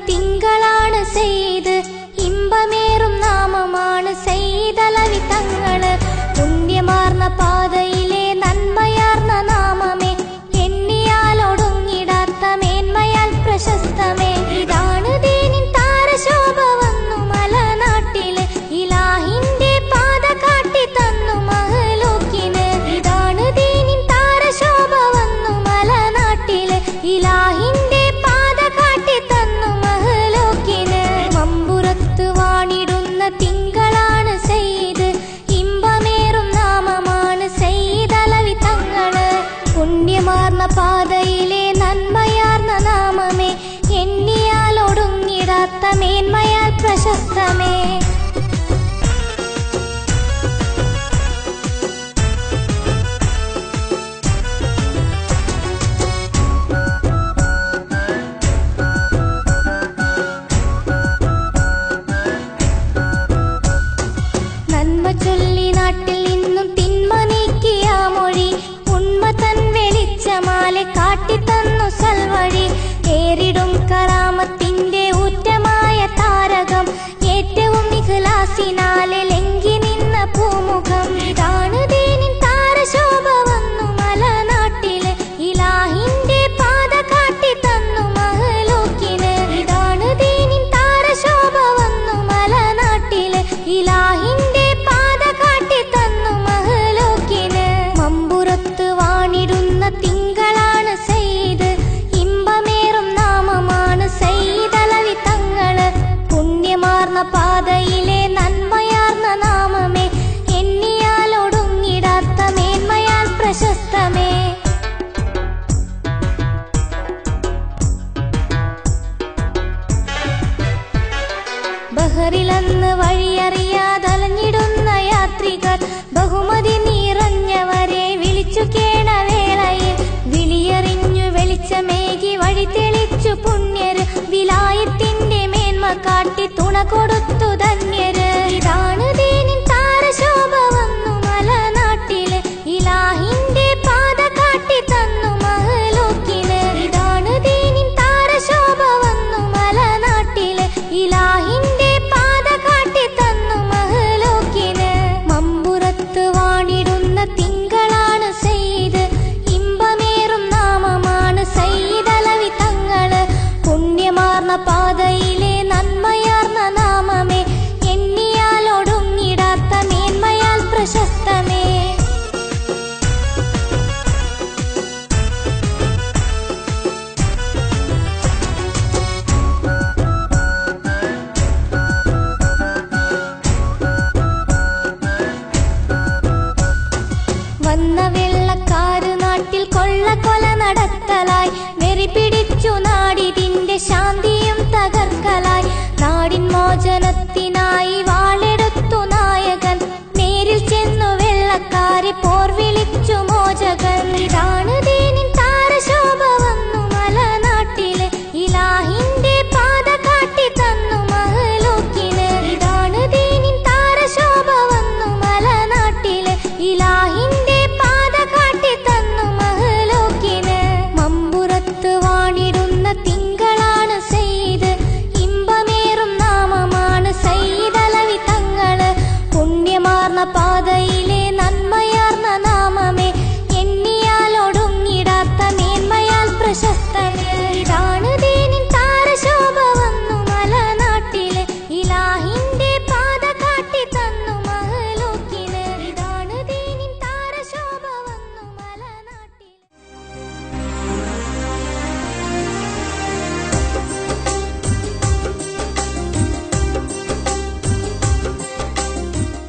തിങ്കളാണ് സെയ്ദ്, ഇമ്പമേറും നാമമാണ് സെയ്ദലവി തങ്ങള്. പുണ്യമാർന്ന പാതയിലെ നന്മയാർന്ന നാമമേ, എണ്ണിയാലൊടുങ്ങിടാത്ത മേന്മയാൽ പ്രശസ്തമേ. ഇതാണ് ദീനിൻ താരശോഭ വന്നു മലനാട്ടില്, ഇലാഹിന്റെ പാത കാട്ടി തന്നു മഹ്ലൂക്കിന്. ഇതാണ് ദീനിൻ താരശോഭ വന്നു മലനാട്ടില്, ഇലാഹിന്റെ പാത കാട്ടി തന്നു മഹ്ലൂക്കിന്. മമ്പുറത്ത് വാണിടുന്ന തിങ്കളാണ് സെയ്ദ്, ഇമ്പമേറും നാമമാണ് സെയ്ദലവി തങ്ങള്. പുണ്യമാർന്ന പാതയിലെ നന്മയാർന്ന നാമമേ, എണ്ണിയാലൊടുങ്ങിടാത്ത മേന്മയാൽ പ്രശസ്തമേ. നന്മ ചൊല്ലി നാട്ടിൽ നിന്നും തിന്മ നീക്കിയ മൊഴി, ഉണ്മ തൻ വെളിച്ചമാലെ കാട്ടിത്തന്നു സൽവഴി. ഏറിടും കറാമത്തിന്റെ ഊറ്റമായ താരകം, ഏറ്റവും ഇഖ്ലാസിനാലെ ലംഘി നിന്ന പൂമുഖം. ഇതാണ് ദീനിൻ താരശോഭ വന്നു മലനാട്ടില്, ഇലാഹിന്റെ പാത കാട്ടി തന്നു മഹ്ലൂക്കിന്. ഇതാണ് ദീനിൻ താരശോഭ വന്നു മലനാട്ടില്, ഇലാഹിന്റെ പാത കാട്ടി തന്നു മഹ്ലൂക്കിന്. മമ്പുറത്ത് വാണിടുന്ന തിങ്കളാണ് സെയ്ദ്, ഇമ്പമേറും നാമമാണ് സെയ്ദലവി തങ്ങള്. പുണ്യമാർന്ന പാതയിലെ നന്മയാർന്ന നാമമേ, എണ്ണിയാലൊടുങ്ങിടാത്ത മേന്മയാൽ പ്രശസ്തമേ. ബഹറിലന്ന് വഴിയറിയാതലഞ്ഞിടുന്ന യാത്രികർ, ബഹുമതി നിറഞ്ഞവരെ വിളിച്ചു കേണവേളയിൽ. വിളിയറിഞ്ഞു വെളിച്ചമേകി വഴി തെളിച്ചു പുണ്യര്, വിലായത്തിന്റെ മേന്മ കാട്ടി തുണ കൊടുത്തു